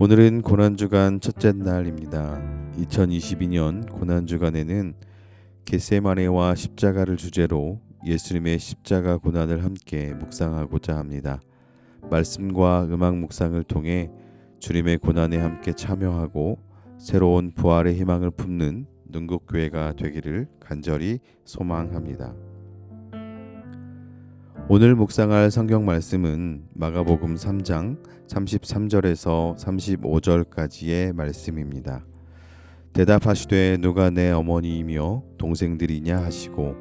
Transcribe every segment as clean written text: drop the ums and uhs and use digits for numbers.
오늘은 고난주간 첫째 날입니다. 2022년 고난주간에는 겟세마네와 십자가를 주제로 예수님의 십자가 고난을 함께 묵상하고자 합니다. 말씀과 음악 묵상을 통해 주님의 고난에 함께 참여하고 새로운 부활의 희망을 품는 능곡교회가 되기를 간절히 소망합니다. 오늘 묵상할 성경 말씀은 마가복음 3장 33절에서 35절까지의 말씀입니다. 대답하시되 누가 내 어머니이며 동생들이냐 하시고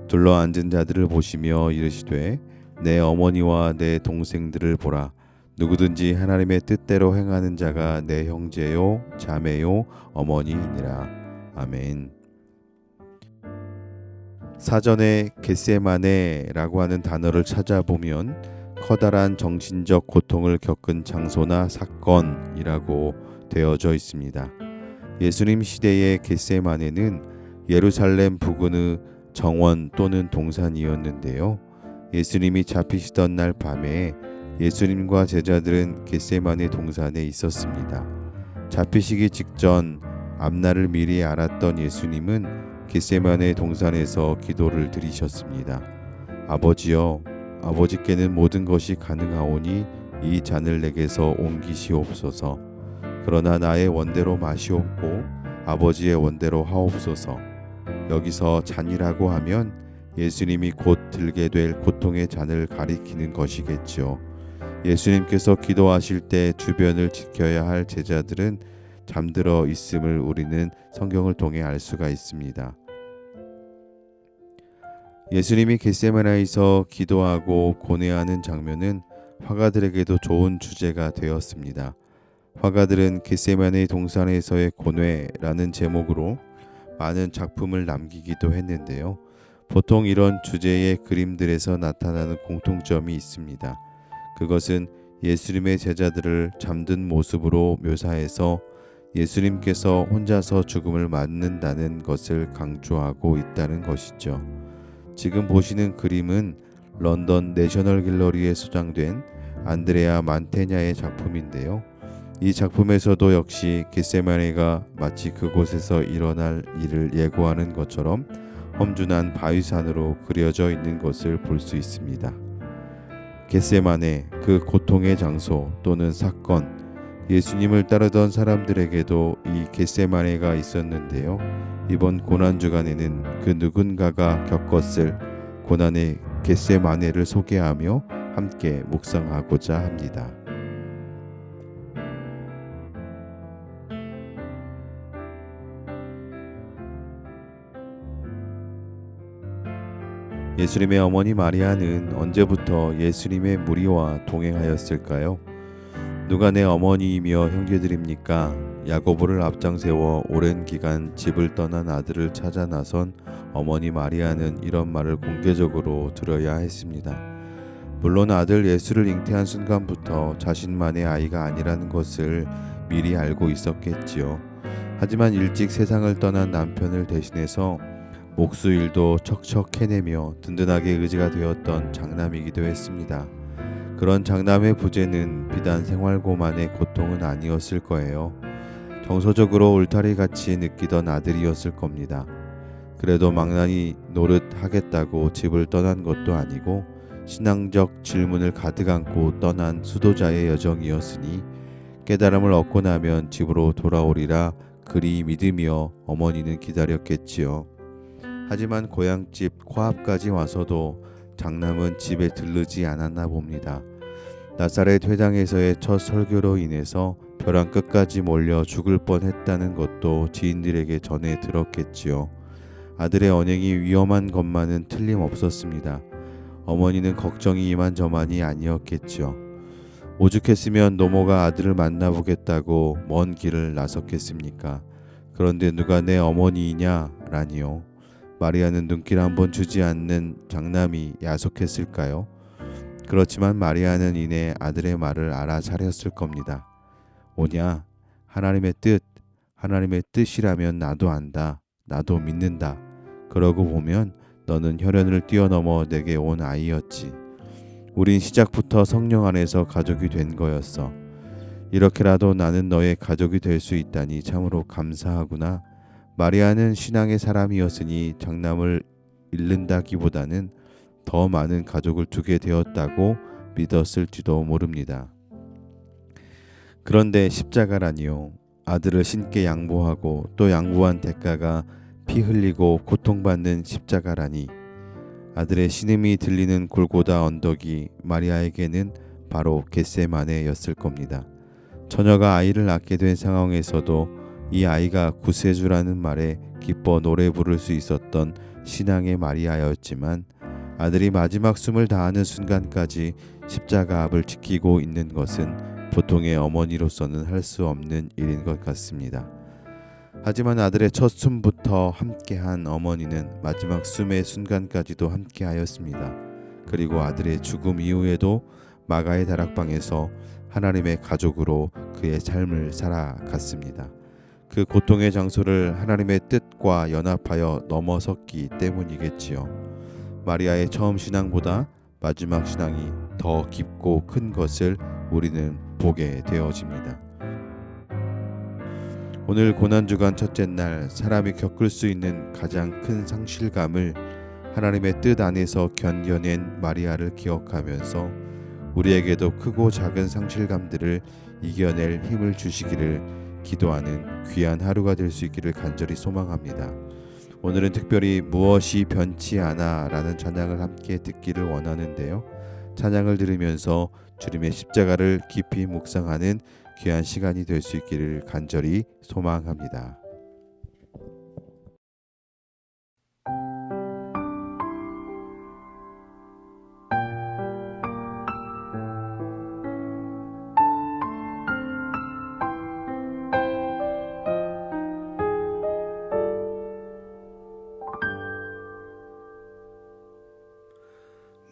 둘러앉은 자들을 보시며 이르시되 내 어머니와 내 동생들을 보라. 누구든지 하나님의 뜻대로 행하는 자가 내 형제요 자매요 어머니이니라. 아멘. 사전에 겟세마네라고 하는 단어를 찾아보면 커다란 정신적 고통을 겪은 장소나 사건이라고 되어져 있습니다. 예수님 시대의 겟세마네는 예루살렘 부근의 정원 또는 동산이었는데요. 예수님이 잡히시던 날 밤에 예수님과 제자들은 겟세마네 동산에 있었습니다. 잡히시기 직전 앞날을 미리 알았던 예수님은 겟세마네 동산에서 기도를 드리셨습니다. 아버지여, 아버지께는 모든 것이 가능하오니 이 잔을 내게서 옮기시옵소서. 그러나 나의 원대로 마시옵고 아버지의 원대로 하옵소서. 여기서 잔이라고 하면 예수님이 곧 들게 될 고통의 잔을 가리키는 것이겠지요. 예수님께서 기도하실 때 주변을 지켜야 할 제자들은 잠들어 있음을 우리는 성경을 통해 알 수가 있습니다. 예수님이 겟세마네에서 기도하고 고뇌하는 장면은 화가들에게도 좋은 주제가 되었습니다. 화가들은 겟세마네 동산에서의 고뇌라는 제목으로 많은 작품을 남기기도 했는데요. 보통 이런 주제의 그림들에서 나타나는 공통점이 있습니다. 그것은 예수님의 제자들을 잠든 모습으로 묘사해서 예수님께서 혼자서 죽음을 맞는다는 것을 강조하고 있다는 것이죠. 지금 보시는 그림은 런던 내셔널 갤러리에 소장된 안드레아 만테냐의 작품인데요. 이 작품에서도 역시 겟세마네가 마치 그곳에서 일어날 일을 예고하는 것처럼 험준한 바위산으로 그려져 있는 것을 볼 수 있습니다. 겟세마네, 그 고통의 장소 또는 사건, 예수님을 따르던 사람들에게도 이 겟세마네가 있었는데요. 이번 고난주간에는 그 누군가가 겪었을 고난의 겟세마네를 소개하며 함께 묵상하고자 합니다. 예수님의 어머니 마리아는 언제부터 예수님의 무리와 동행하였을까요? 누가 내 어머니이며 형제들입니까? 야고보를 앞장세워 오랜 기간 집을 떠난 아들을 찾아 나선 어머니 마리아는 이런 말을 공개적으로 들어야 했습니다. 물론 아들 예수를 잉태한 순간부터 자신만의 아이가 아니라는 것을 미리 알고 있었겠지요. 하지만 일찍 세상을 떠난 남편을 대신해서 목수일도 척척 해내며 든든하게 의지가 되었던 장남이기도 했습니다. 그런 장남의 부재는 비단 생활고만의 고통은 아니었을 거예요. 정서적으로 울타리같이 느끼던 아들이었을 겁니다. 그래도 망나니 노릇하겠다고 집을 떠난 것도 아니고 신앙적 질문을 가득 안고 떠난 수도자의 여정이었으니 깨달음을 얻고 나면 집으로 돌아오리라 그리 믿으며 어머니는 기다렸겠지요. 하지만 고향집 코앞까지 와서도 장남은 집에 들르지 않았나 봅니다. 나사렛 회당에서의 첫 설교로 인해서 벼랑 끝까지 몰려 죽을 뻔했다는 것도 지인들에게 전해 들었겠지요. 아들의 언행이 위험한 것만은 틀림없었습니다. 어머니는 걱정이 이만저만이 아니었겠지요. 오죽했으면 노모가 아들을 만나보겠다고 먼 길을 나섰겠습니까? 그런데 누가 내 어머니이냐라니요. 마리아는 눈길 한번 주지 않는 장남이 야속했을까요? 그렇지만 마리아는 이내 아들의 말을 알아차렸을 겁니다. 오냐? 하나님의 뜻이라면 나도 안다. 나도 믿는다. 그러고 보면 너는 혈연을 뛰어넘어 내게 온 아이였지. 우린 시작부터 성령 안에서 가족이 된 거였어. 이렇게라도 나는 너의 가족이 될 수 있다니 참으로 감사하구나. 마리아는 신앙의 사람이었으니 장남을 잃는다기보다는 더 많은 가족을 두게 되었다고 믿었을지도 모릅니다. 그런데 십자가라니요. 아들을 신께 양보하고 또 양보한 대가가 피 흘리고 고통받는 십자가라니. 아들의 신음이 들리는 골고다 언덕이 마리아에게는 바로 겟세마네였을 겁니다. 처녀가 아이를 낳게 된 상황에서도 이 아이가 구세주라는 말에 기뻐 노래 부를 수 있었던 신앙의 마리아였지만 아들이 마지막 숨을 다하는 순간까지 십자가 앞을 지키고 있는 것은 보통의 어머니로서는 할 수 없는 일인 것 같습니다. 하지만 아들의 첫 숨부터 함께한 어머니는 마지막 숨의 순간까지도 함께하였습니다. 그리고 아들의 죽음 이후에도 마가의 다락방에서 하나님의 가족으로 그의 삶을 살아갔습니다. 그 고통의 장소를 하나님의 뜻과 연합하여 넘어섰기 때문이겠지요. 마리아의 처음 신앙보다 마지막 신앙이 더 깊고 큰 것을 우리는 보게 되어집니다. 오늘 고난주간 첫째 날, 사람이 겪을 수 있는 가장 큰 상실감을 하나님의 뜻 안에서 견뎌낸 마리아를 기억하면서 우리에게도 크고 작은 상실감들을 이겨낼 힘을 주시기를 기도하는 귀한 하루가 될 수 있기를 간절히 소망합니다. 오늘은 특별히 무엇이 변치 않아 라는 찬양을 함께 듣기를 원하는데요. 찬양을 들으면서 주님의 십자가를 깊이 묵상하는 귀한 시간이 될 수 있기를 간절히 소망합니다.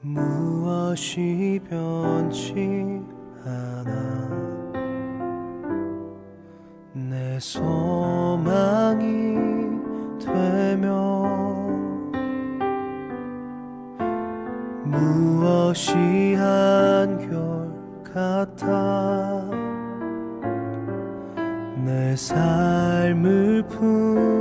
무엇이 변치 않아 내 소망이 되며 무엇이 한결같아 내 삶을 품으리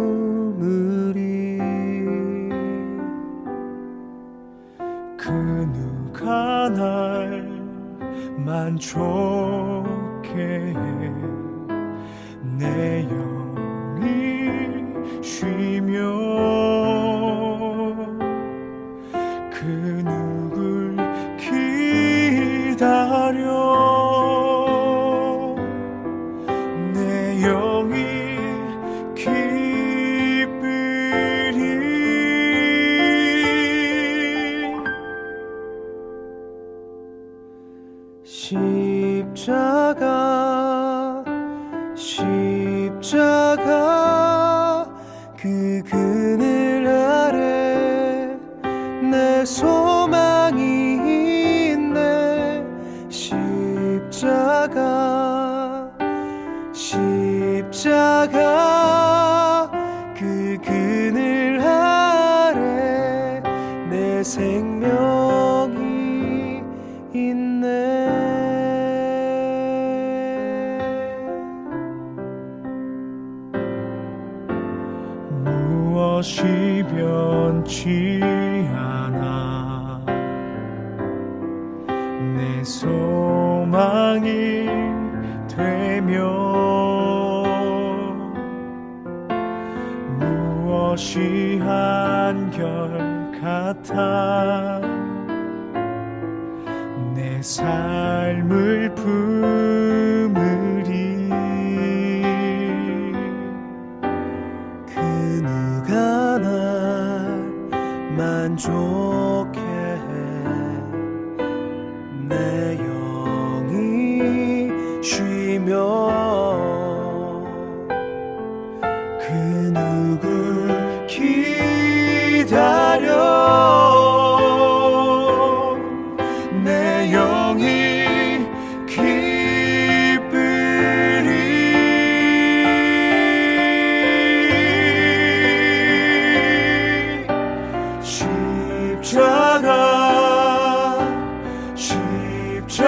그 누가 날 만족해 해 내 영이 쉬며 그 누굴 기다려 내 영이 기쁘리 십자가 그 그늘 아래 내 소망이 있네 십자가 그 그늘 아래 내 생명이 있네 무엇이 변치 않아 내 소망이 되며 무엇이 한결같아 내 삶을 품으리 만족해 내 영이 쉬며 그 누굴 기다려 내 영이 기쁘리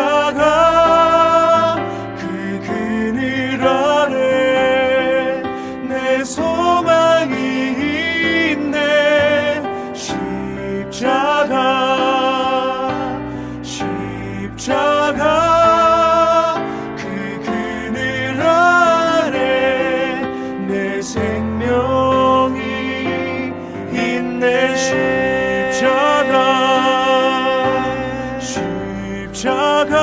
십자가 그 십자가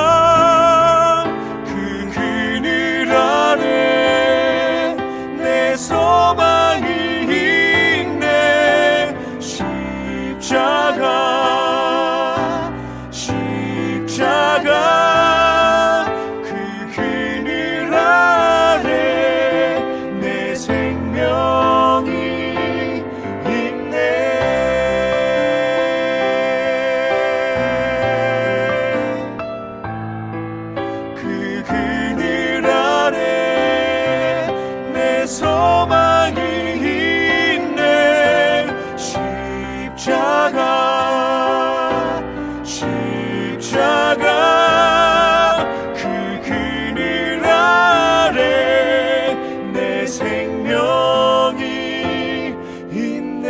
그 그늘 아래 내 소망이 있네. 십자가 그 그늘 아래 내 생명이 있네. 그 그늘 아래 내 소망이 있네. 십자가 그 그늘 아래 내 생명이 있네.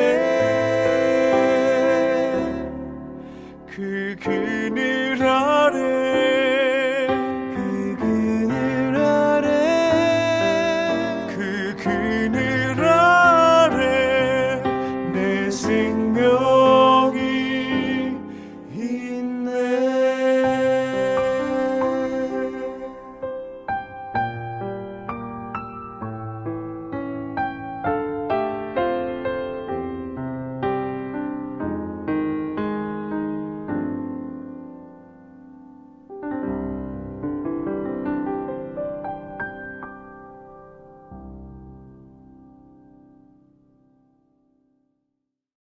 그 그늘